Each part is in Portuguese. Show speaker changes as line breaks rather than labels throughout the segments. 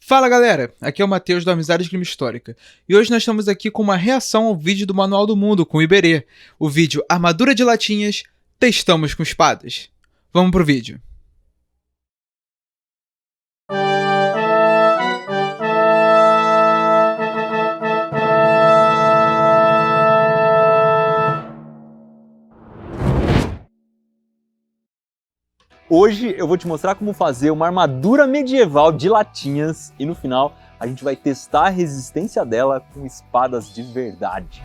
Fala galera, aqui é o Matheus do Amizades Crime Histórica e hoje nós estamos aqui com uma reação ao vídeo do Manual do Mundo com o Iberê, o vídeo Armadura de Latinhas, Testamos com Espadas. Vamos pro vídeo.
Hoje eu vou te mostrar como fazer uma armadura medieval de latinhas e no final a gente vai testar a resistência dela com espadas de verdade.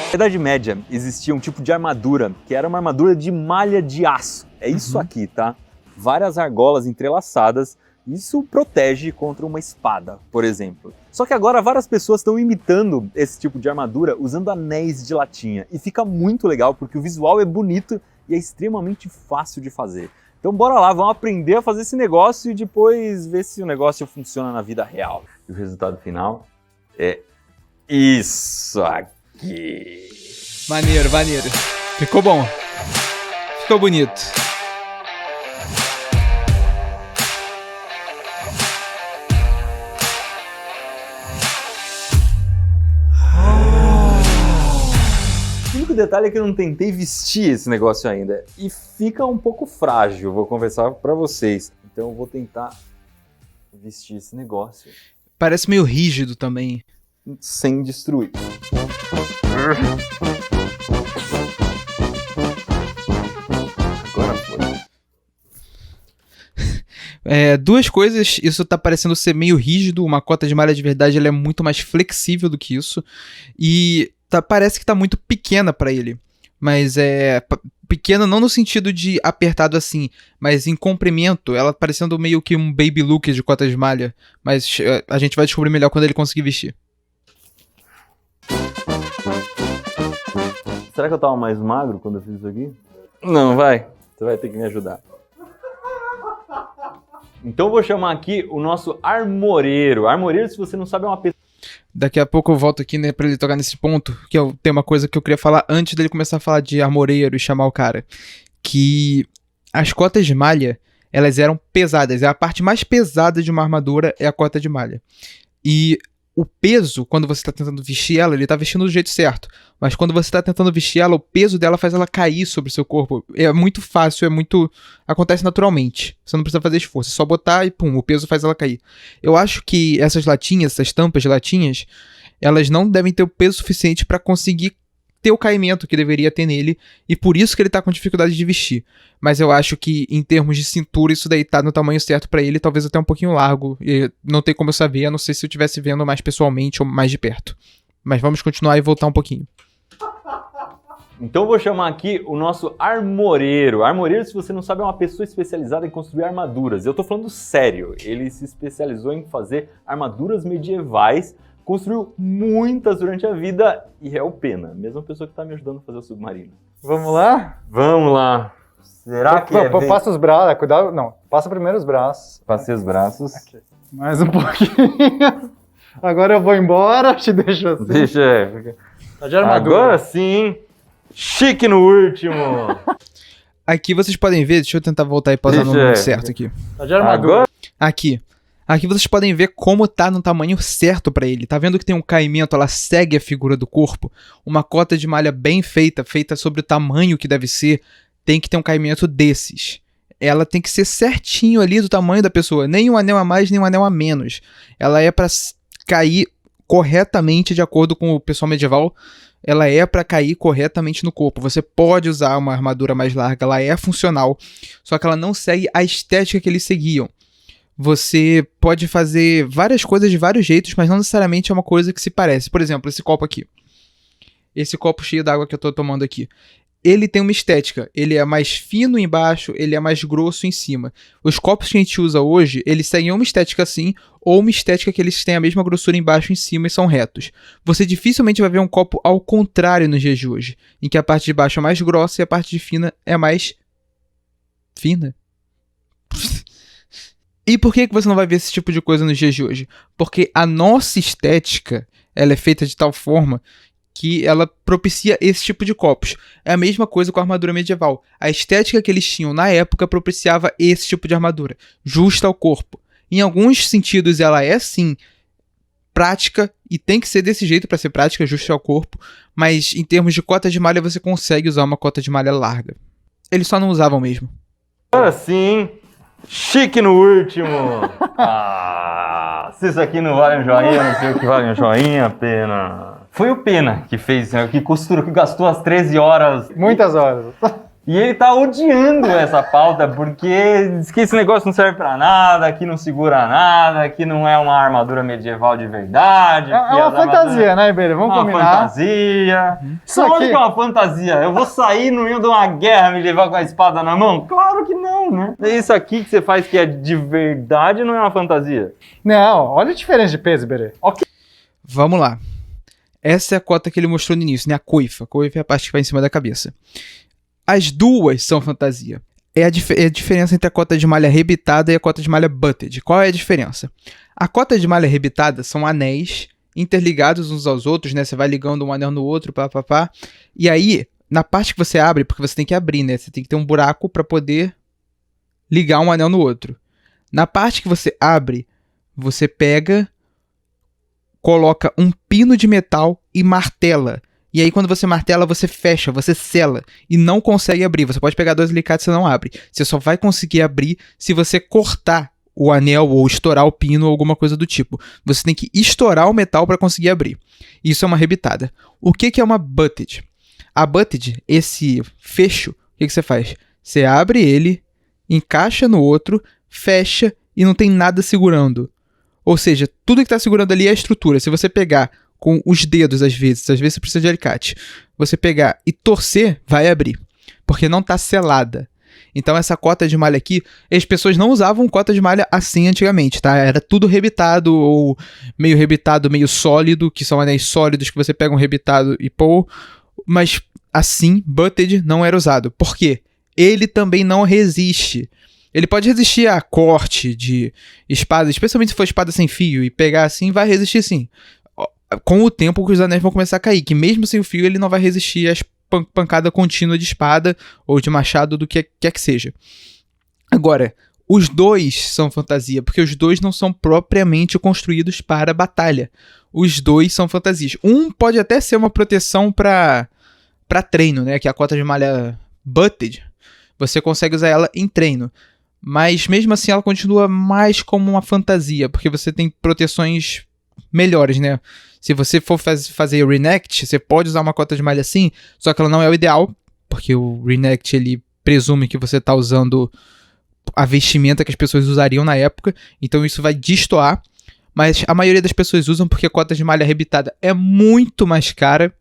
Na Idade Média existia um tipo de armadura que era uma armadura de malha de aço. É isso aqui, tá? Várias argolas entrelaçadas. Isso protege contra uma espada, por exemplo. Só que agora várias pessoas estão imitando esse tipo de armadura usando anéis de latinha. E fica muito legal porque o visual é bonito e é extremamente fácil de fazer. Então bora lá, vamos aprender a fazer esse negócio e depois ver se o negócio funciona na vida real. E o resultado final é isso aqui.
Maneiro, maneiro. Ficou bom. Ficou bonito.
O único detalhe é que eu não tentei vestir esse negócio ainda. E fica um pouco frágil, vou conversar pra vocês. Então eu vou tentar vestir esse negócio.
Parece meio rígido também.
Sem destruir. Agora foi.
Duas coisas, isso tá parecendo ser meio rígido, uma cota de malha de verdade ela é muito mais flexível do que isso. E parece que tá muito pequena pra ele. Mas pequena não no sentido de apertado assim, mas em comprimento, ela parecendo meio que um baby look de cota de malha. Mas a gente vai descobrir melhor quando ele conseguir vestir.
Será que eu tava mais magro quando eu fiz isso aqui? Não, vai. Você vai ter que me ajudar. Então eu vou chamar aqui o nosso armoreiro. Armoreiro, se você não sabe, é uma pessoa...
Daqui a pouco eu volto aqui, né, pra ele tocar nesse ponto, que tem uma coisa que eu queria falar antes dele começar a falar de armoreiro e chamar o cara. Que as cotas de malha, elas eram pesadas. A parte mais pesada de uma armadura é a cota de malha. E o peso, quando você tá tentando vestir ela, ele tá vestindo do jeito certo. Mas quando você tá tentando vestir ela, o peso dela faz ela cair sobre o seu corpo. É muito fácil, acontece naturalmente. Você não precisa fazer esforço, é só botar e pum, o peso faz ela cair. Eu acho que essas latinhas, essas tampas de latinhas, elas não devem ter o peso suficiente pra conseguir ter o caimento que deveria ter nele, e por isso que ele tá com dificuldade de vestir. Mas eu acho que em termos de cintura, isso daí tá no tamanho certo pra ele, talvez até um pouquinho largo, e não tem como eu saber, a não ser se eu estivesse vendo mais pessoalmente ou mais de perto. Mas vamos continuar e voltar um pouquinho.
Então eu vou chamar aqui o nosso armoreiro. Armoreiro, se você não sabe, é uma pessoa especializada em construir armaduras. Eu tô falando sério, ele se especializou em fazer armaduras medievais, construiu muitas durante a vida e é o Pena, mesma pessoa que tá me ajudando a fazer o submarino.
Vamos lá?
Vamos lá. Será que
Passa os braços, cuidado, não, passa primeiro os braços.
Passei os braços.
Aqui. Mais um pouquinho. Agora eu vou embora, te deixo assim.
Deixa.
Tá de armadura.
Agora sim. Chique no último.
Aqui vocês podem ver, deixa eu tentar voltar e pausar no momento certo aqui.
Tá de armadura.
Agora...
Aqui vocês podem ver como tá no tamanho certo pra ele. Tá vendo que tem um caimento, ela segue a figura do corpo? Uma cota de malha bem feita, feita sobre o tamanho que deve ser, tem que ter um caimento desses. Ela tem que ser certinho ali do tamanho da pessoa. Nem um anel a mais, nem um anel a menos. Ela é pra cair corretamente, de acordo com o pessoal medieval. Ela é pra cair corretamente no corpo. Você pode usar uma armadura mais larga, ela é funcional. Só que ela não segue a estética que eles seguiam. Você pode fazer várias coisas de vários jeitos, mas não necessariamente é uma coisa que se parece. Por exemplo, esse copo aqui. Esse copo cheio d'água que eu tô tomando aqui. Ele tem uma estética. Ele é mais fino embaixo, ele é mais grosso em cima. Os copos que a gente usa hoje, eles seguem uma estética assim, ou uma estética que eles têm a mesma grossura embaixo e em cima e são retos. Você dificilmente vai ver um copo ao contrário nos dias de hoje, em que a parte de baixo é mais grossa e a parte de fina é mais... fina? E por que você não vai ver esse tipo de coisa nos dias de hoje? Porque a nossa estética, ela é feita de tal forma que ela propicia esse tipo de corpos. É a mesma coisa com a armadura medieval. A estética que eles tinham na época propiciava esse tipo de armadura, justa ao corpo. Em alguns sentidos ela é sim prática e tem que ser desse jeito para ser prática, justa ao corpo, mas em termos de cota de malha você consegue usar uma cota de malha larga. Eles só não usavam mesmo.
Agora sim, chique no último. Se isso aqui não vale um joinha, não sei o que vale um joinha, Pena. Foi o Pena que fez, que costurou, que gastou as 13 horas.
Muitas horas.
E ele tá odiando essa pauta porque diz que esse negócio não serve pra nada, que não segura nada, que não é uma armadura medieval de verdade.
É uma fantasia, né, Iberê? Vamos combinar.
Uma fantasia.
Isso
Onde
aqui
que é uma fantasia? Eu vou sair no meio de uma guerra medieval com a espada na mão? Claro que não, né? Isso aqui que você faz que é de verdade não é uma fantasia.
Não, olha a diferença de peso, Iberê.
Vamos lá. Essa é a cota que ele mostrou no início, né? A coifa. A coifa é a parte que vai em cima da cabeça. As duas são fantasia. É a diferença entre a cota de malha rebitada e a cota de malha butted. Qual é a diferença? A cota de malha rebitada são anéis interligados uns aos outros, né? Você vai ligando um anel no outro, pá. E aí, na parte que você abre, porque você tem que abrir, né? Você tem que ter um buraco para poder ligar um anel no outro. Na parte que você abre, você pega, coloca um pino de metal e martela. E aí quando você martela, você fecha, você sela e não consegue abrir. Você pode pegar 2 alicates e você não abre. Você só vai conseguir abrir se você cortar o anel ou estourar o pino ou alguma coisa do tipo. Você tem que estourar o metal para conseguir abrir. Isso é uma rebitada. O que é uma butted? A butted, esse fecho, o que você faz? Você abre ele, encaixa no outro, fecha e não tem nada segurando. Ou seja, tudo que está segurando ali é a estrutura. Se você pegar com os dedos, às vezes você precisa de alicate, você pegar e torcer, vai abrir, porque não está selada. Então essa cota de malha aqui, as pessoas não usavam cota de malha assim antigamente, tá? Era tudo rebitado, ou meio rebitado, meio sólido, que são anéis sólidos que você pega um rebitado e pô, mas assim, butted não era usado. Por quê? Ele também não resiste. Ele pode resistir a corte de espada, especialmente se for espada sem fio, e pegar assim, vai resistir sim. Com o tempo que os anéis vão começar a cair, que mesmo sem o fio ele não vai resistir às pancada contínua de espada ou de machado, do que quer que seja. Agora, os dois são fantasia, porque os dois não são propriamente construídos para batalha. Os dois são fantasias. Um pode até ser uma proteção para treino, né? Que é a cota de malha butted. Você consegue usar ela em treino. Mas mesmo assim ela continua mais como uma fantasia, porque você tem proteções melhores, né? Se você for fazer Reenact, você pode usar uma cota de malha assim, só que ela não é o ideal, porque o Reenact ele presume que você está usando a vestimenta que as pessoas usariam na época, então isso vai destoar, mas a maioria das pessoas usam porque a cota de malha rebitada é muito mais cara.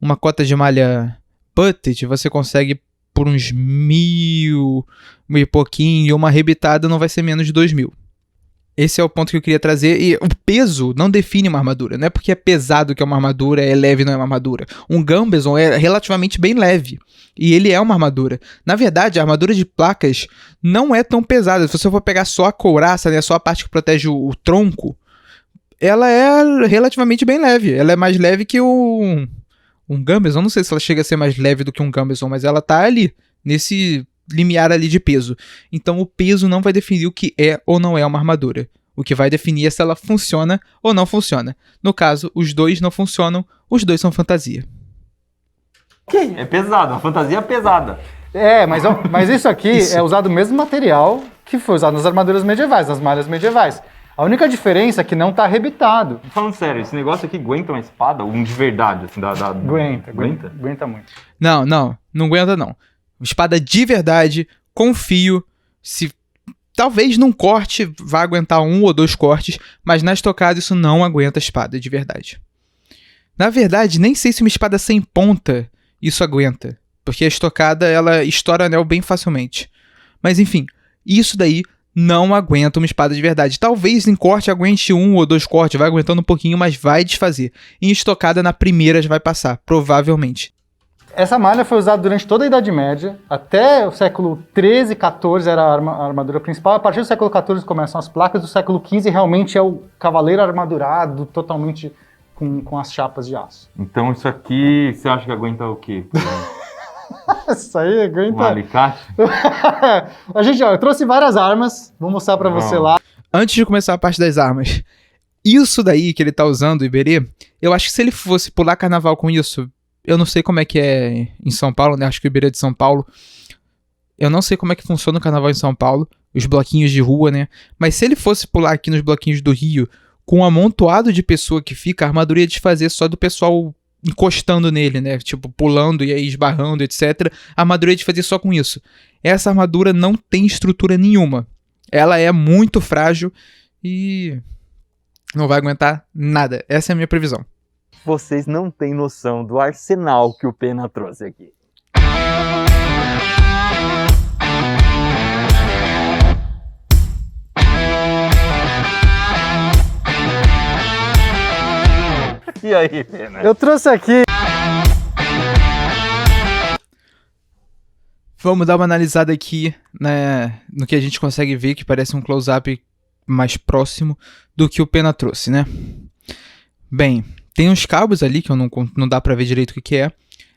Uma cota de malha butted você consegue por uns 1.000 e pouquinho, e uma rebitada não vai ser menos de 2.000. Esse é o ponto que eu queria trazer. E o peso não define uma armadura. Não é porque é pesado que é uma armadura, é leve não é uma armadura. Um Gambeson é relativamente bem leve. E ele é uma armadura. Na verdade, a armadura de placas não é tão pesada. Se você for pegar só a couraça, né, só a parte que protege o tronco, ela é relativamente bem leve. Ela é mais leve que um Gambeson. Não sei se ela chega a ser mais leve do que um Gambeson, mas ela tá ali, nesse limiar ali de peso. Então o peso não vai definir o que é ou não é uma armadura. O que vai definir é se ela funciona ou não funciona. No caso, os dois não funcionam, os dois são fantasia.
Ok, é pesado, a fantasia é pesada.
É, mas isso aqui é usado o mesmo material que foi usado nas armaduras medievais, nas malhas medievais. A única diferença é que não tá arrebitado.
Falando sério, esse negócio aqui aguenta uma espada? Um de verdade, assim,
Aguenta muito.
Não aguenta não. Espada de verdade, com fio, se talvez num corte vá aguentar 1 ou 2 cortes, mas na estocada isso não aguenta a espada de verdade. Na verdade, nem sei se uma espada sem ponta isso aguenta, porque a estocada ela estoura anel bem facilmente. Mas enfim, isso daí não aguenta uma espada de verdade. Talvez em corte aguente 1 ou 2 cortes, vai aguentando um pouquinho, mas vai desfazer. Em estocada na primeira já vai passar, provavelmente.
Essa malha foi usada durante toda a Idade Média, até o século XIII, XIV era a armadura principal. A partir do século XIV começam as placas, do século XV realmente é o cavaleiro armadurado, totalmente com as chapas de aço.
Então isso aqui, você acha que aguenta o quê?
Isso aí aguenta...
Um alicate?
Eu trouxe várias armas, vou mostrar pra você lá.
Antes de começar a parte das armas, isso daí que ele tá usando, o Iberê, eu acho que se ele fosse pular carnaval com isso, eu não sei como é que é em São Paulo, né? Acho que o Iberê é de São Paulo. Eu não sei como é que funciona o carnaval em São Paulo, os bloquinhos de rua, né? Mas se ele fosse pular aqui nos bloquinhos do Rio, com um amontoado de pessoa que fica, a armadura ia desfazer só do pessoal encostando nele, né? Tipo, pulando e aí esbarrando, etc. A armadura ia desfazer só com isso. Essa armadura não tem estrutura nenhuma. Ela é muito frágil e não vai aguentar nada. Essa é a minha previsão.
Vocês não têm noção do arsenal que o Pena trouxe aqui. E aí, Pena?
Eu trouxe aqui...
Vamos dar uma analisada aqui, né, no que a gente consegue ver, que parece um close-up mais próximo do que o Pena trouxe, né? Bem, tem uns cabos ali que não dá pra ver direito o que é.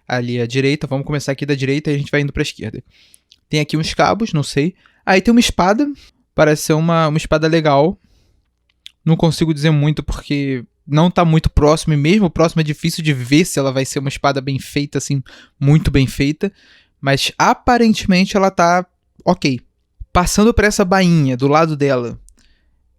Ali à direita, vamos começar aqui da direita e a gente vai indo pra esquerda. Tem aqui uns cabos, não sei. Aí tem uma espada, parece ser uma espada legal. Não consigo dizer muito porque não tá muito próximo, e mesmo próximo é difícil de ver se ela vai ser uma espada bem feita, assim, muito bem feita. Mas aparentemente ela tá ok. Passando por essa bainha do lado dela,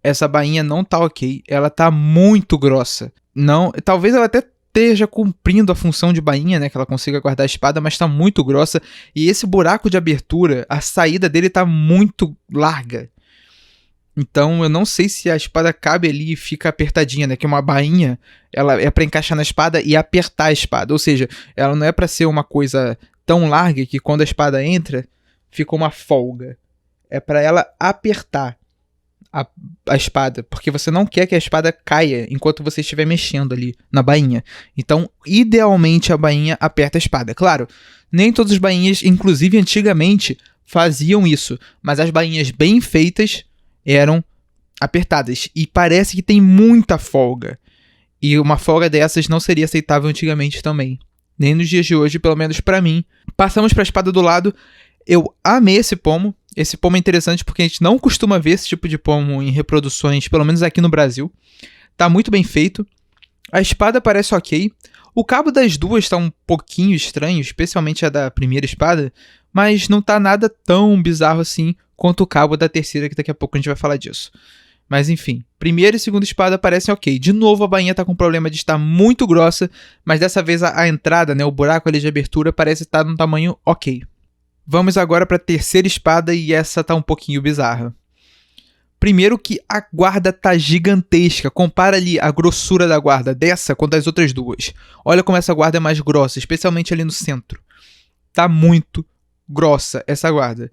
essa bainha não tá ok. Ela tá muito grossa. Não, talvez ela até esteja cumprindo a função de bainha, né? Que ela consiga guardar a espada, mas tá muito grossa. E esse buraco de abertura, a saída dele tá muito larga. Então eu não sei se a espada cabe ali e fica apertadinha, né? Que uma bainha, ela é pra encaixar na espada e apertar a espada. Ou seja, ela não é pra ser uma coisa tão larga que quando a espada entra, fica uma folga. É pra ela apertar a espada, porque você não quer que a espada caia enquanto você estiver mexendo ali na bainha. Então, idealmente, a bainha aperta a espada. Claro, nem todas as bainhas, inclusive antigamente, faziam isso, mas as bainhas bem feitas eram apertadas. E parece que tem muita folga. E uma folga dessas não seria aceitável antigamente também. Nem nos dias de hoje, pelo menos pra mim. Passamos pra espada do lado. Eu amei esse pomo. Esse pomo é interessante porque a gente não costuma ver esse tipo de pomo em reproduções, pelo menos aqui no Brasil. Tá muito bem feito. A espada parece ok. O cabo das duas tá um pouquinho estranho, especialmente a da primeira espada, mas não tá nada tão bizarro assim quanto o cabo da terceira, que daqui a pouco a gente vai falar disso. Mas enfim, primeira e segunda espada parecem ok. De novo a bainha tá com problema de estar muito grossa, mas dessa vez a entrada, né, o buraco ali de abertura parece estar num tamanho ok. Vamos agora para a terceira espada e essa tá um pouquinho bizarra. Primeiro que a guarda tá gigantesca. Compara ali a grossura da guarda dessa com das outras duas. Olha como essa guarda é mais grossa, especialmente ali no centro. Tá muito grossa essa guarda.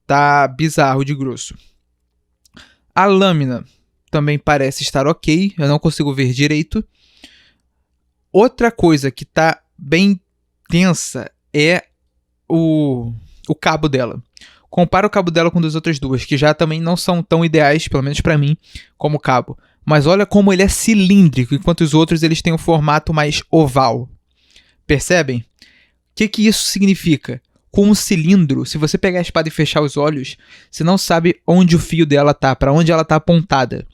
Tá bizarro de grosso. A lâmina também parece estar ok. Eu não consigo ver direito. Outra coisa que tá bem tensa é o cabo dela. Compara o cabo dela com das outras duas, que já também não são tão ideais, pelo menos pra mim, como cabo. Mas olha como ele é cilíndrico, enquanto os outros eles têm um formato mais oval. Percebem? O que isso significa? Com um cilindro, se você pegar a espada e fechar os olhos, você não sabe onde o fio dela tá, pra onde ela tá apontada.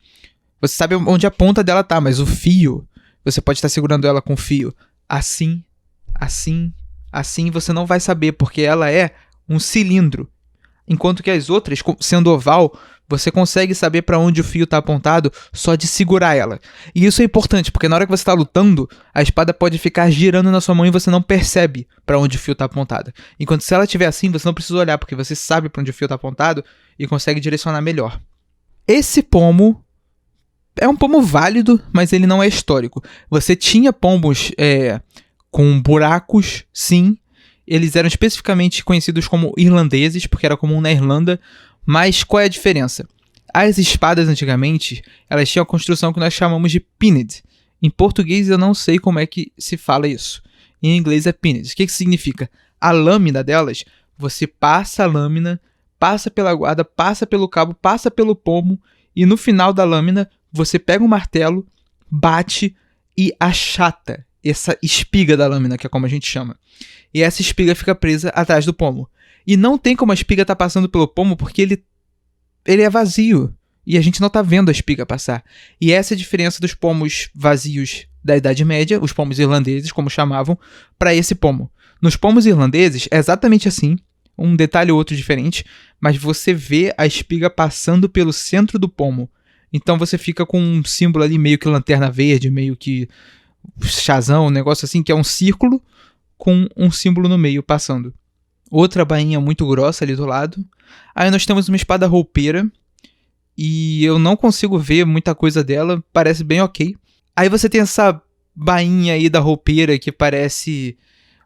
Você sabe onde a ponta dela tá, mas o fio, você pode estar segurando ela com o fio assim, assim, assim, você não vai saber, porque ela é um cilindro. Enquanto que as outras, sendo oval, você consegue saber para onde o fio está apontado só de segurar ela. E isso é importante, porque na hora que você está lutando, a espada pode ficar girando na sua mão e você não percebe para onde o fio está apontado. Enquanto se ela estiver assim, você não precisa olhar, porque você sabe para onde o fio está apontado e consegue direcionar melhor. Esse pomo é um pomo válido, mas ele não é histórico. Você tinha pombos com buracos, sim. Eles eram especificamente conhecidos como irlandeses, porque era comum na Irlanda. Mas qual é a diferença? As espadas antigamente, elas tinham a construção que nós chamamos de pinned. Em português eu não sei como é que se fala isso. Em inglês é pinned. O que significa? A lâmina delas, você passa a lâmina, passa pela guarda, passa pelo cabo, passa pelo pomo, e no final da lâmina você pega um martelo, bate e achata essa espiga da lâmina, que é como a gente chama. E essa espiga fica presa atrás do pomo. E não tem como a espiga estar passando pelo pomo porque ele é vazio. E a gente não está vendo a espiga passar. E essa é a diferença dos pomos vazios da Idade Média, os pomos irlandeses, como chamavam, para esse pomo. Nos pomos irlandeses é exatamente assim, um detalhe ou outro diferente, mas você vê a espiga passando pelo centro do pomo. Então você fica com um símbolo ali meio que lanterna verde, meio que chazão, um negócio assim, que é um círculo com um símbolo no meio passando. Outra bainha muito grossa ali do lado. Aí nós temos uma espada roupeira, e eu não consigo ver muita coisa dela, parece bem ok. Aí você tem essa bainha aí da roupeira que parece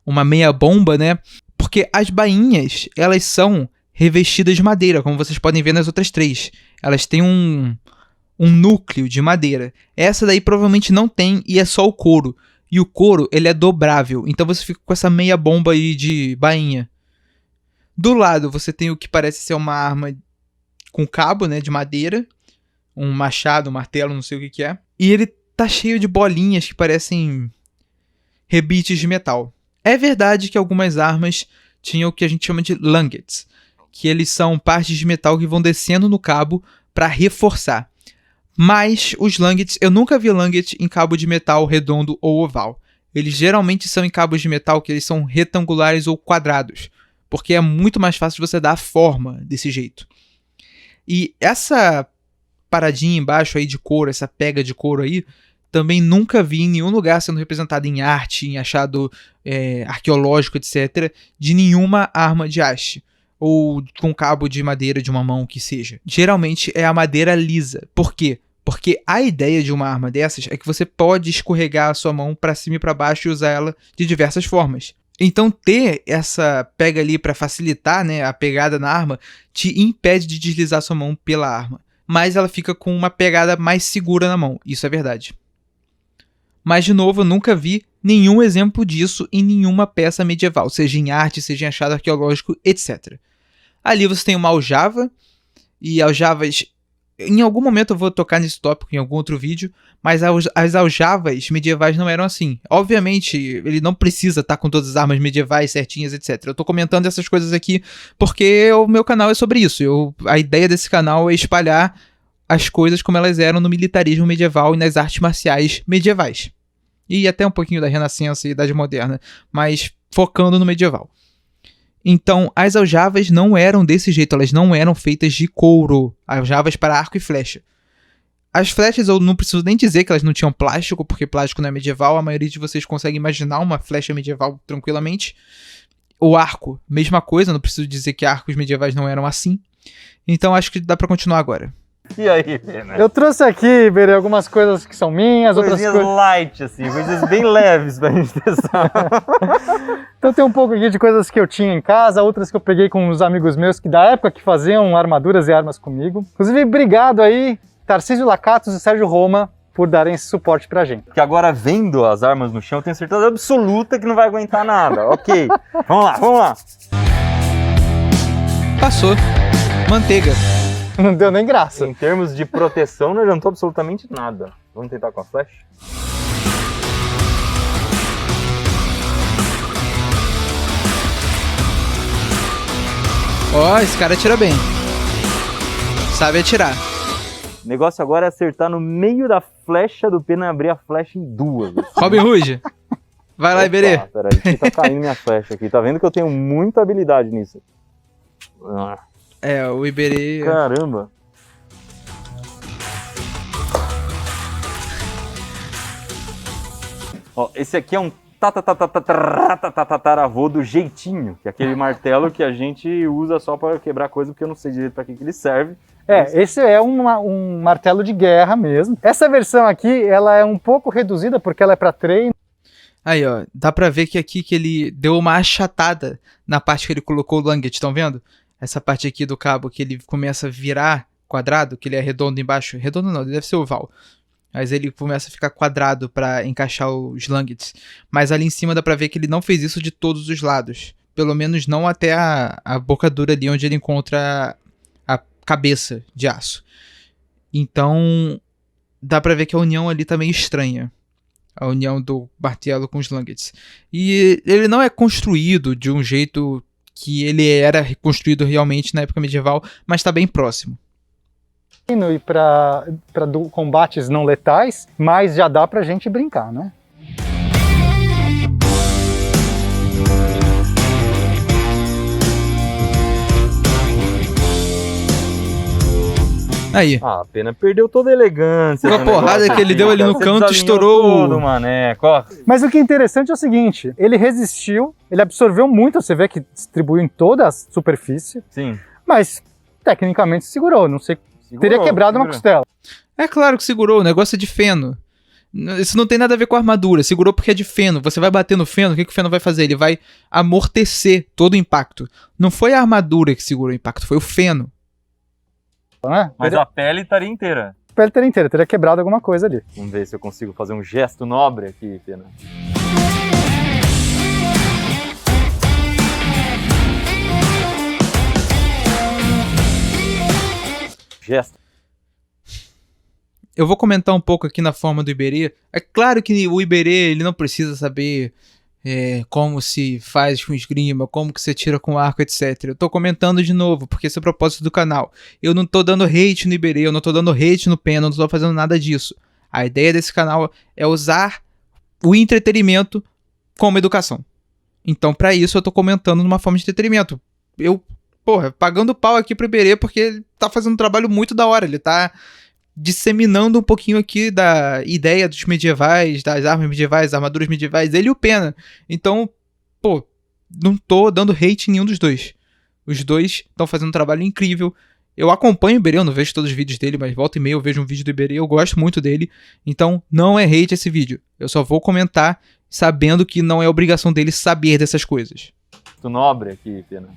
uma meia bomba, né? Porque as bainhas, elas são revestidas de madeira, como vocês podem ver nas outras 3. Elas têm um núcleo de madeira. Essa daí provavelmente não tem e é só o couro. E o couro, ele é dobrável, então você fica com essa meia bomba aí de bainha. Do lado você tem o que parece ser uma arma com cabo, né, de madeira, um machado, um martelo, não sei o que é. E ele tá cheio de bolinhas que parecem rebites de metal. É verdade que algumas armas tinham o que a gente chama de langets, que eles são partes de metal que vão descendo no cabo para reforçar. Mas os langets, eu nunca vi langet em cabo de metal redondo ou oval. Eles geralmente são em cabos de metal que eles são retangulares ou quadrados, porque é muito mais fácil de você dar a forma desse jeito. E essa paradinha embaixo aí de couro, essa pega de couro aí, também nunca vi em nenhum lugar sendo representada em arte, em achado arqueológico, etc., de nenhuma arma de haste, ou com cabo de madeira de uma mão, que seja. Geralmente é a madeira lisa. Por quê? Porque a ideia de uma arma dessas é que você pode escorregar a sua mão para cima e para baixo e usar ela de diversas formas. Então ter essa pega ali para facilitar, né, a pegada na arma te impede de deslizar sua mão pela arma. Mas ela fica com uma pegada mais segura na mão, isso é verdade. Mas de novo, eu nunca vi nenhum exemplo disso em nenhuma peça medieval, seja em arte, seja em achado arqueológico, etc. Ali você tem uma aljava, e aljavas... Em algum momento eu vou tocar nesse tópico em algum outro vídeo, mas as aljavas medievais não eram assim. Obviamente, ele não precisa estar com todas as armas medievais certinhas, etc. Eu tô comentando essas coisas aqui porque o meu canal é sobre isso. A ideia desse canal é espalhar as coisas como elas eram no militarismo medieval e nas artes marciais medievais. E até um pouquinho da Renascença e Idade Moderna, mas focando no medieval. Então, as aljavas não eram desse jeito, elas não eram feitas de couro, aljavas para arco e flecha. As flechas, eu não preciso nem dizer que elas não tinham plástico, porque plástico não é medieval, a maioria de vocês consegue imaginar uma flecha medieval tranquilamente. O arco, mesma coisa, não preciso dizer que arcos medievais não eram assim. Então, acho que dá para continuar agora.
E aí, né?
Eu trouxe aqui, Berê, algumas coisas que são minhas,
Coisinhas
outras coisas...
light, assim, coisas bem leves pra gente testar.
Então tem um pouco aqui de coisas que eu tinha em casa, outras que eu peguei com uns amigos meus que da época que faziam armaduras e armas comigo. Inclusive, obrigado aí, Tarcísio Lacatos e Sérgio Roma, por darem esse suporte pra gente.
Porque agora, vendo as armas no chão, eu tenho certeza absoluta que não vai aguentar nada. Ok, vamos lá, vamos lá.
Passou. Manteiga.
Não deu nem graça.
Em termos de proteção, não adiantou absolutamente nada. Vamos tentar com a flecha?
Ó, esse cara atira bem. Sabe atirar.
O negócio agora é acertar no meio da flecha do pena e abrir a flecha em duas.
Robin Hood. Vai lá, Iberê.
Peraí, que tá caindo minha flecha aqui. Tá vendo que eu tenho muita habilidade nisso?
É, o Iberê...
Caramba. Ó, esse aqui é um tataravô do jeitinho, que é aquele martelo que a gente usa só para quebrar coisa, porque eu não sei direito para que ele serve.
Esse é um martelo de guerra mesmo. Essa versão aqui, ela é um pouco reduzida porque ela é para treino.
Aí, ó, dá pra ver que aqui que ele deu uma achatada na parte que ele colocou o langet, estão vendo? Essa parte aqui do cabo que ele começa a virar quadrado, que ele é redondo embaixo. Redondo não, ele deve ser oval. Mas ele começa a ficar quadrado pra encaixar os langets. Mas ali em cima dá pra ver que ele não fez isso de todos os lados. Pelo menos não até a bocadura ali onde ele encontra a cabeça de aço. Então dá pra ver que a união ali tá meio estranha. a união do martelo com os Langets. E ele não é construído de um jeito que ele era reconstruído realmente na época medieval, mas está bem próximo.
E para combates não letais, mas já dá pra gente brincar, né?
Aí.
Ah, a pena perdeu toda a elegância.
A porrada que ele deu ali no canto estourou
tudo, maneco, ó.
Mas o que é interessante é o seguinte, ele resistiu, ele absorveu muito, você vê que distribuiu em toda a superfície,
Sim.
mas tecnicamente segurou, não sei, teria quebrado uma costela.
É claro que segurou, o negócio é de feno. Isso não tem nada a ver com a armadura, segurou porque é de feno. Você vai bater no feno, o que o feno vai fazer? Ele vai amortecer todo o impacto. Não foi a armadura que segurou o impacto, foi o feno.
Né?
Mas a pele estaria inteira.
A pele estaria inteira, teria quebrado alguma coisa ali.
Vamos ver se eu consigo fazer um gesto nobre aqui, Pena. Gesto.
Eu vou comentar um pouco aqui na forma do Iberê. É claro que o Iberê ele não precisa saber como se faz com esgrima, como que você tira com arco, etc. Eu tô comentando de novo, porque esse é o propósito do canal. Eu não tô dando hate no Iberê, eu não tô dando hate no Pena, eu não tô fazendo nada disso. A ideia desse canal é usar o entretenimento como educação. Então, pra isso, eu tô comentando numa forma de entretenimento. Eu, pagando pau aqui pro Iberê, porque ele tá fazendo um trabalho muito da hora. Ele tá disseminando um pouquinho aqui da ideia dos medievais, das armas medievais, armaduras medievais, ele e o Pena. Então, não tô dando hate em nenhum dos dois. Os dois estão fazendo um trabalho incrível. Eu acompanho o Iberê, eu não vejo todos os vídeos dele, mas volta e meia eu vejo um vídeo do Iberê, eu gosto muito dele. Então, não é hate esse vídeo. Eu só vou comentar sabendo que não é obrigação dele saber dessas coisas.
Muito nobre aqui, Pena.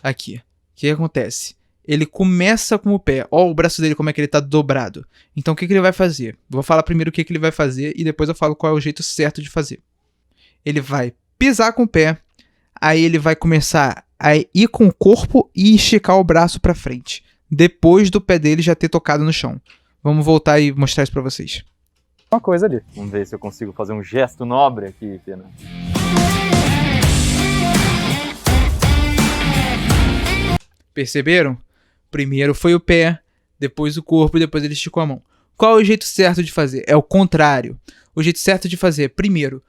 Aqui. O que acontece? Ele começa com o pé. Ó o braço dele como é que ele tá dobrado. Então o que ele vai fazer? Vou falar primeiro o que ele vai fazer e depois eu falo qual é o jeito certo de fazer. Ele vai pisar com o pé, aí ele vai começar a ir com o corpo e esticar o braço pra frente. Depois do pé dele já ter tocado no chão. Vamos voltar e mostrar isso pra vocês.
Uma coisa ali.
Vamos ver se eu consigo fazer um gesto nobre aqui, Pena.
Perceberam? Primeiro foi o pé, depois o corpo e depois ele esticou a mão. Qual é o jeito certo de fazer? É o contrário. O jeito certo de fazer é, primeiro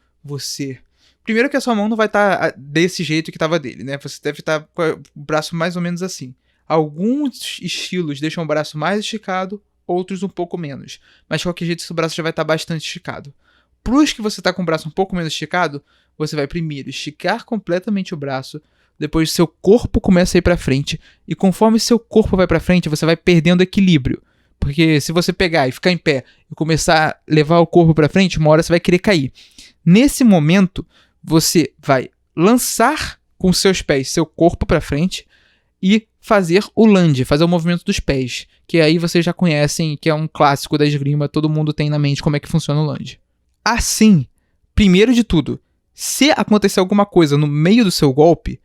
que a sua mão não vai estar desse jeito que estava dele, né? Você deve estar com o braço mais ou menos assim. Alguns estilos deixam o braço mais esticado, outros um pouco menos. Mas de qualquer jeito, seu braço já vai estar bastante esticado. Para os que você está com o braço um pouco menos esticado, você vai primeiro esticar completamente o braço, depois seu corpo começa a ir para frente, e conforme seu corpo vai para frente, você vai perdendo equilíbrio. Porque se você pegar e ficar em pé e começar a levar o corpo para frente, uma hora você vai querer cair. Nesse momento, você vai lançar com seus pés seu corpo para frente e fazer o lunge, fazer o movimento dos pés, que aí vocês já conhecem, que é um clássico da esgrima, todo mundo tem na mente como é que funciona o lunge. Assim, primeiro de tudo, se acontecer alguma coisa no meio do seu golpe,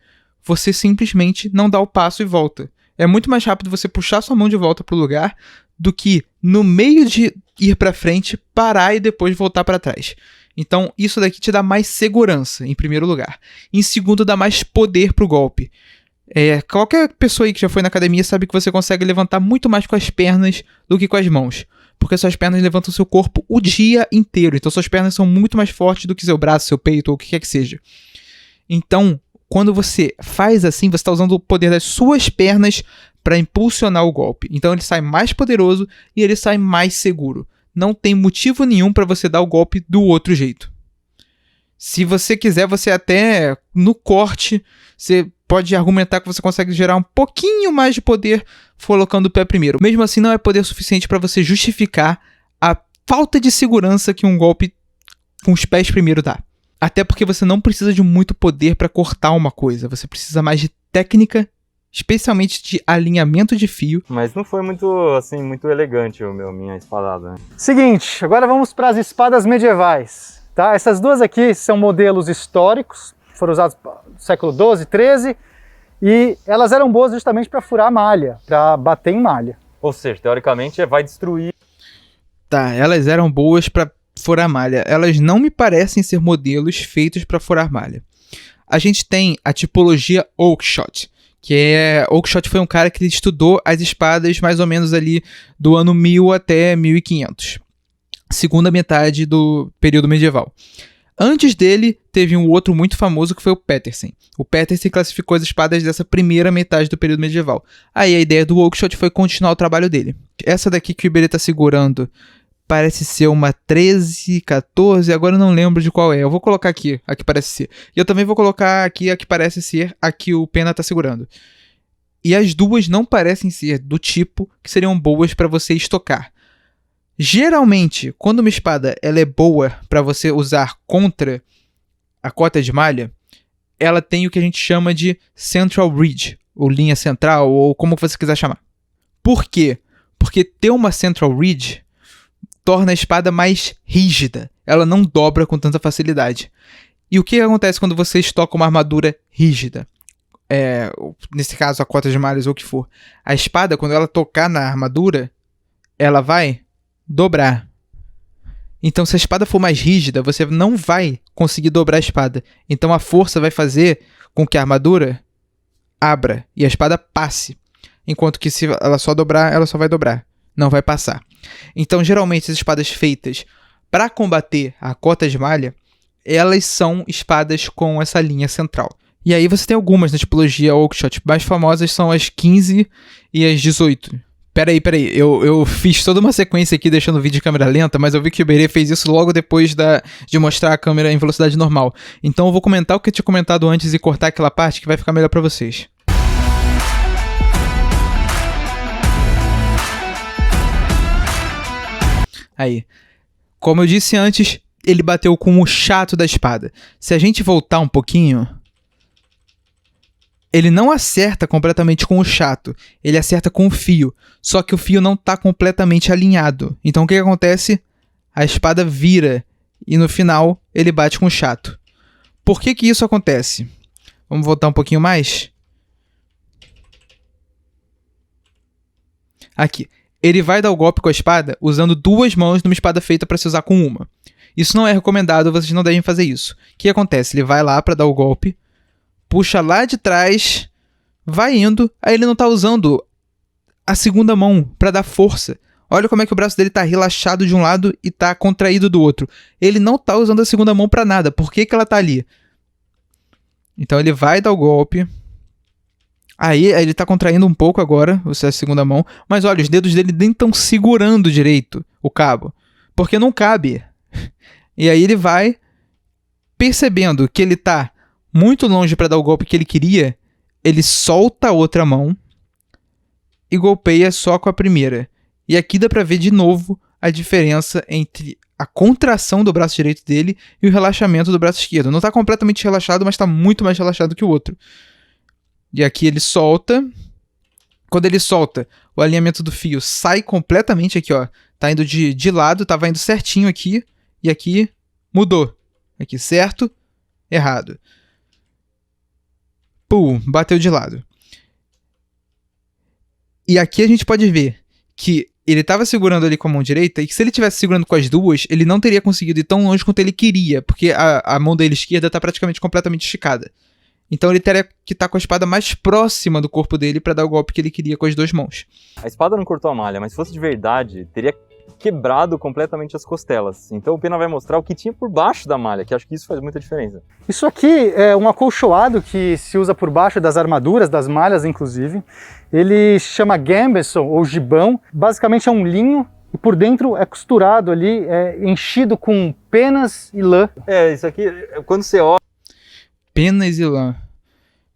você simplesmente não dá o passo e volta. É muito mais rápido você puxar sua mão de volta pro lugar do que no meio de ir pra frente, parar e depois voltar para trás. Então, isso daqui te dá mais segurança, em primeiro lugar. Em segundo, dá mais poder pro golpe. Qualquer pessoa aí que já foi na academia sabe que você consegue levantar muito mais com as pernas do que com as mãos. Porque suas pernas levantam seu corpo o dia inteiro. Então, suas pernas são muito mais fortes do que seu braço, seu peito ou o que quer que seja. Então, quando você faz assim, você está usando o poder das suas pernas para impulsionar o golpe. Então ele sai mais poderoso e ele sai mais seguro. Não tem motivo nenhum para você dar o golpe do outro jeito. Se você quiser, você até no corte, você pode argumentar que você consegue gerar um pouquinho mais de poder colocando o pé primeiro. Mesmo assim, não é poder suficiente para você justificar a falta de segurança que um golpe com os pés primeiro dá. Até porque você não precisa de muito poder para cortar uma coisa. Você precisa mais de técnica, especialmente de alinhamento de fio.
Mas não foi muito elegante minha espadada, né?
Seguinte, agora vamos para as espadas medievais. Tá? Essas duas aqui são modelos históricos, foram usados no século XII, XIII, e elas eram boas justamente para furar malha, para bater em malha.
Ou seja, teoricamente vai destruir.
Tá, elas eram boas para furar malha. Elas não me parecem ser modelos feitos para furar malha. A gente tem a tipologia Oakeshott, Oakeshott foi um cara que estudou as espadas mais ou menos ali do ano 1000 até 1500, segunda metade do período medieval. Antes dele, teve um outro muito famoso que foi o Petersen. O Petersen classificou as espadas dessa primeira metade do período medieval. Aí a ideia do Oakeshott foi continuar o trabalho dele. Essa daqui que o Iberê tá segurando parece ser uma 13, 14, agora eu não lembro de qual é. Eu vou colocar aqui, a que parece ser. E eu também vou colocar aqui a que parece ser a que o Pena tá segurando. E as duas não parecem ser do tipo que seriam boas para você estocar. Geralmente, quando uma espada ela é boa para você usar contra a cota de malha, ela tem o que a gente chama de central ridge, ou linha central, ou como você quiser chamar. Por quê? Porque ter uma central ridge torna a espada mais rígida. Ela não dobra com tanta facilidade. E o que acontece quando você estoca uma armadura rígida? Nesse caso, a cota de malhas ou o que for. A espada, quando ela tocar na armadura, ela vai dobrar. Então, se a espada for mais rígida, você não vai conseguir dobrar a espada. Então, a força vai fazer com que a armadura abra e a espada passe. Enquanto que se ela só dobrar, ela só vai dobrar. Não vai passar. Então, geralmente, as espadas feitas para combater a cota de malha, elas são espadas com essa linha central. E aí você tem algumas na tipologia Oakeshott. Mais famosas são as 15 e as 18. Peraí. Eu fiz toda uma sequência aqui deixando o vídeo em câmera lenta, mas eu vi que o Iberê fez isso logo depois de mostrar a câmera em velocidade normal. Então eu vou comentar o que eu tinha comentado antes e cortar aquela parte que vai ficar melhor para vocês. Aí, como eu disse antes, ele bateu com o chato da espada. Se a gente voltar um pouquinho, ele não acerta completamente com o chato, ele acerta com o fio, só que o fio não está completamente alinhado. Então o que acontece? A espada vira e no final ele bate com o chato. Por que isso acontece? Vamos voltar um pouquinho mais? Aqui. Ele vai dar o golpe com a espada usando duas mãos numa espada feita para se usar com uma. Isso não é recomendado, vocês não devem fazer isso. O que acontece? Ele vai lá para dar o golpe, puxa lá de trás, vai indo, aí ele não está usando a segunda mão para dar força. Olha como é que o braço dele está relaxado de um lado e está contraído do outro. Ele não está usando a segunda mão para nada. Por que ela está ali? Então ele vai dar o golpe. Aí ele tá contraindo um pouco agora, a segunda mão. Mas olha, os dedos dele nem estão segurando direito o cabo. Porque não cabe. E aí ele vai percebendo que ele tá muito longe para dar o golpe que ele queria. Ele solta a outra mão e golpeia só com a primeira. E aqui dá pra ver de novo a diferença entre a contração do braço direito dele e o relaxamento do braço esquerdo. Não tá completamente relaxado, mas tá muito mais relaxado que o outro. E aqui ele solta. Quando ele solta, o alinhamento do fio sai completamente aqui, ó. Tá indo de lado, tava indo certinho aqui. E aqui mudou. Aqui certo, errado. Pum, bateu de lado. E aqui a gente pode ver que ele estava segurando ali com a mão direita e que se ele estivesse segurando com as duas, ele não teria conseguido ir tão longe quanto ele queria, porque a mão dele esquerda está praticamente completamente esticada. Então ele teria que estar com a espada mais próxima do corpo dele para dar o golpe que ele queria com as duas mãos.
A espada não cortou a malha, mas se fosse de verdade, teria quebrado completamente as costelas. Então o Pena vai mostrar o que tinha por baixo da malha, que acho que isso faz muita diferença.
Isso aqui é um acolchoado que se usa por baixo das armaduras, das malhas inclusive. Ele se chama gambeson ou gibão. Basicamente é um linho e por dentro é costurado ali, enchido com penas e lã.
Isso aqui, quando você olha...
Penas e lã.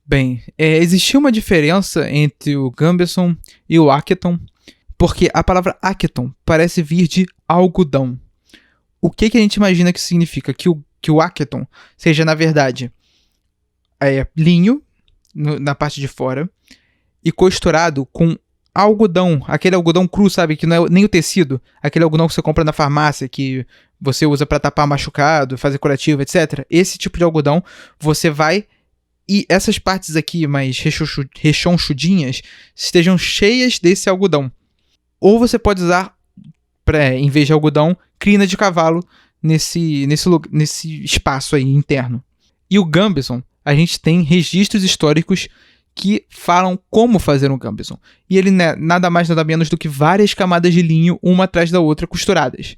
Bem, existia uma diferença entre o gambeson e o acketon, porque a palavra acketon parece vir de algodão. O que a gente imagina que significa? Que o acketon seja, na verdade, linho na parte de fora e costurado com algodão, aquele algodão cru, sabe? Que não é nem o tecido, aquele algodão que você compra na farmácia, que você usa para tapar machucado, fazer curativo, etc. Esse tipo de algodão, você vai... E essas partes aqui mais rechonchudinhas estejam cheias desse algodão. Ou você pode usar, em vez de algodão, crina de cavalo, nesse espaço aí interno. E o Gambeson, a gente tem registros históricos que falam como fazer um Gambeson. E ele é nada mais nada menos do que várias camadas de linho, uma atrás da outra, costuradas.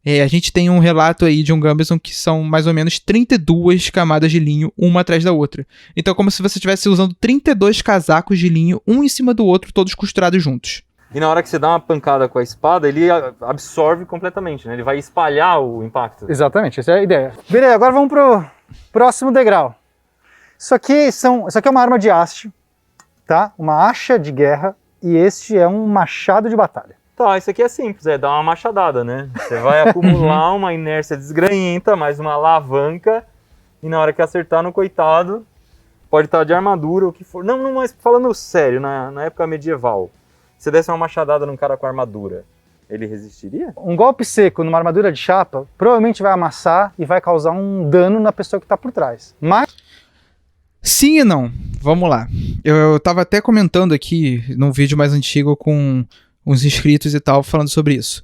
A gente tem um relato aí de um Gambeson que são mais ou menos 32 camadas de linho, uma atrás da outra. Então é como se você estivesse usando 32 casacos de linho, um em cima do outro, todos costurados juntos.
E na hora que você dá uma pancada com a espada, ele absorve completamente, né? Ele vai espalhar o impacto.
Exatamente, essa é a ideia. Beleza, agora vamos pro próximo degrau. Isso aqui é uma arma de haste, tá? Uma acha de guerra, e este é um machado de batalha.
Tá, isso aqui é simples, dar uma machadada, né? Você vai acumular uma inércia desgranhenta, mais uma alavanca, e na hora que acertar no coitado, pode estar de armadura, o que for. Não, mas falando sério, na época medieval, se desse uma machadada num cara com armadura, ele resistiria?
Um golpe seco numa armadura de chapa provavelmente vai amassar e vai causar um dano na pessoa que está por trás. Mas...
Sim e não. Vamos lá. Eu tava até comentando aqui num vídeo mais antigo com uns inscritos e tal, falando sobre isso.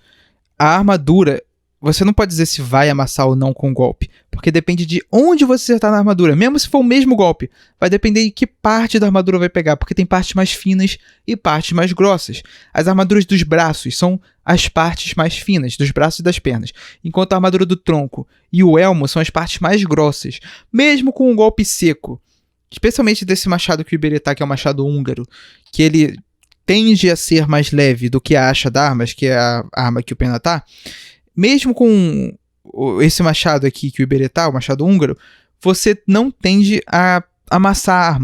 A armadura, você não pode dizer se vai amassar ou não com o golpe, porque depende de onde você acertar na armadura. Mesmo se for o mesmo golpe, vai depender de que parte da armadura vai pegar, porque tem partes mais finas e partes mais grossas. As armaduras dos braços são as partes mais finas, dos braços e das pernas, enquanto a armadura do tronco e o elmo são as partes mais grossas. Mesmo com um golpe seco, especialmente desse machado que o Iberetá, que é o machado húngaro, que ele tende a ser mais leve do que a acha d'armas, que é a arma que o Pena tá, mesmo com esse machado aqui, que o Iberetá, o machado húngaro, você não tende a amassar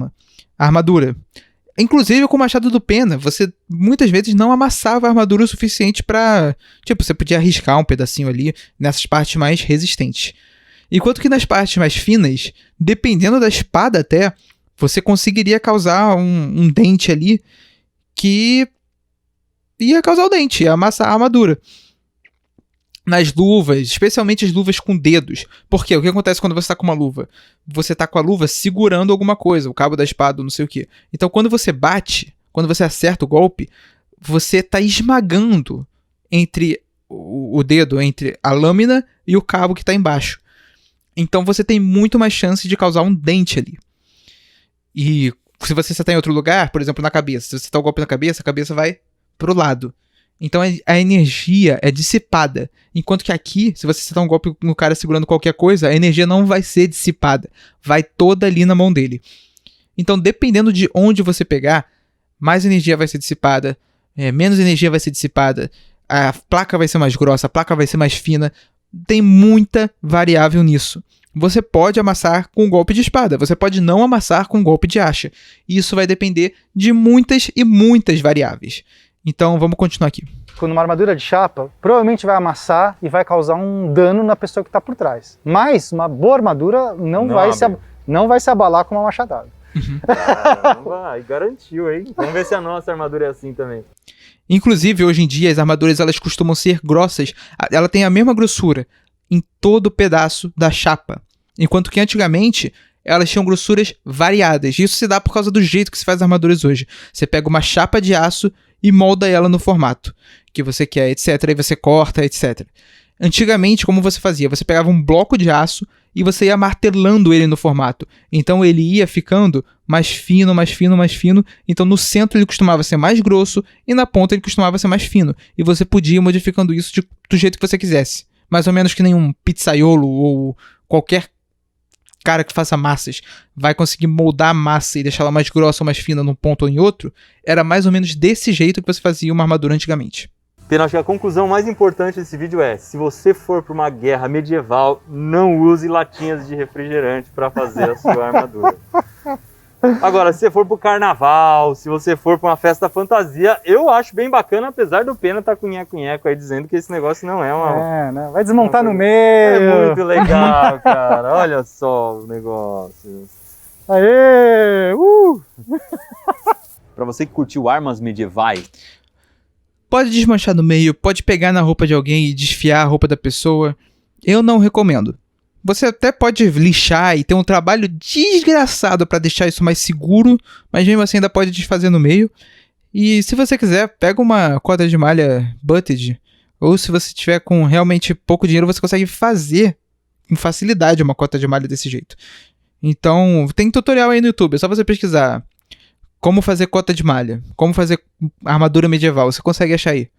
a armadura. Inclusive com o machado do Pena, você muitas vezes não amassava a armadura o suficiente pra... Tipo, você podia arriscar um pedacinho ali nessas partes mais resistentes. Enquanto que nas partes mais finas, dependendo da espada até, você conseguiria causar um dente ali que ia causar o dente, ia amassar a armadura. Nas luvas, especialmente as luvas com dedos. Porque o que acontece quando você está com uma luva? Você está com a luva segurando alguma coisa, o cabo da espada, não sei o quê. Então quando você bate, quando você acerta o golpe, você está esmagando entre o dedo, entre a lâmina e o cabo que está embaixo. Então você tem muito mais chance de causar um dente ali. E se você está em outro lugar, por exemplo na cabeça, se você está um golpe na cabeça, a cabeça vai pro lado. Então a energia é dissipada. Enquanto que aqui, se você acertar um golpe no cara segurando qualquer coisa, a energia não vai ser dissipada. Vai toda ali na mão dele. Então dependendo de onde você pegar, mais energia vai ser dissipada, menos energia vai ser dissipada, a placa vai ser mais grossa, a placa vai ser mais fina. Tem muita variável nisso. Você pode amassar com um golpe de espada, você pode não amassar com um golpe de acha. Isso vai depender de muitas e muitas variáveis. Então vamos continuar aqui.
Com uma armadura de chapa, provavelmente vai amassar e vai causar um dano na pessoa que está por trás. Mas uma boa armadura não vai se abalar com uma machadada.
Caramba, garantiu, hein? Vamos ver se a nossa armadura é assim também.
Inclusive, hoje em dia, as armaduras elas costumam ser grossas. Ela tem a mesma grossura em todo o pedaço da chapa. Enquanto que antigamente, elas tinham grossuras variadas. Isso se dá por causa do jeito que se faz as armaduras hoje. Você pega uma chapa de aço e molda ela no formato que você quer, etc. Aí você corta, etc. Antigamente, como você fazia? Você pegava um bloco de aço e você ia martelando ele no formato. Então ele ia ficando mais fino, mais fino, mais fino. Então no centro ele costumava ser mais grosso e na ponta ele costumava ser mais fino. E você podia ir modificando isso do jeito que você quisesse. Mais ou menos que nenhum pizzaiolo ou qualquer cara que faça massas vai conseguir moldar a massa e deixar ela mais grossa ou mais fina num ponto ou em outro. Era mais ou menos desse jeito que você fazia uma armadura antigamente.
Pena, acho que a conclusão mais importante desse vídeo é: se você for para uma guerra medieval, não use latinhas de refrigerante para fazer a sua armadura. Agora, se você for pro carnaval, se você for para uma festa fantasia, eu acho bem bacana, apesar do Pena estar com nheco aí dizendo que esse negócio não é uma...
né? Vai desmontar no meio.
É muito legal, cara. Olha só o negócio.
Aê!
Para você que curtiu armas medievais,
pode desmanchar no meio, pode pegar na roupa de alguém e desfiar a roupa da pessoa. Eu não recomendo. Você até pode lixar e ter um trabalho desgraçado para deixar isso mais seguro, mas mesmo assim ainda pode desfazer no meio. E se você quiser, pega uma corda de malha butted, Ou se você tiver com realmente pouco dinheiro, você consegue fazer com facilidade uma cota de malha desse jeito. Então, tem tutorial aí no YouTube, é só você pesquisar como fazer cota de malha, como fazer armadura medieval, você consegue achar aí.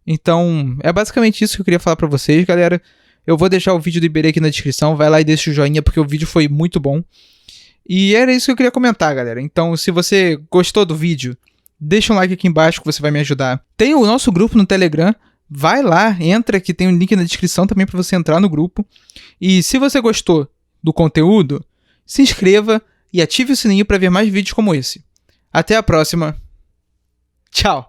Então, é basicamente isso que eu queria falar pra vocês, galera. Eu vou deixar o vídeo do Iberê aqui na descrição, vai lá e deixa o joinha, porque o vídeo foi muito bom. E era isso que eu queria comentar, galera. Então, se você gostou do vídeo, deixa um like aqui embaixo que você vai me ajudar. Tem o nosso grupo no Telegram, vai lá, entra que tem um link na descrição também pra você entrar no grupo. E se você gostou do conteúdo, se inscreva e ative o sininho pra ver mais vídeos como esse. Até a próxima. Tchau!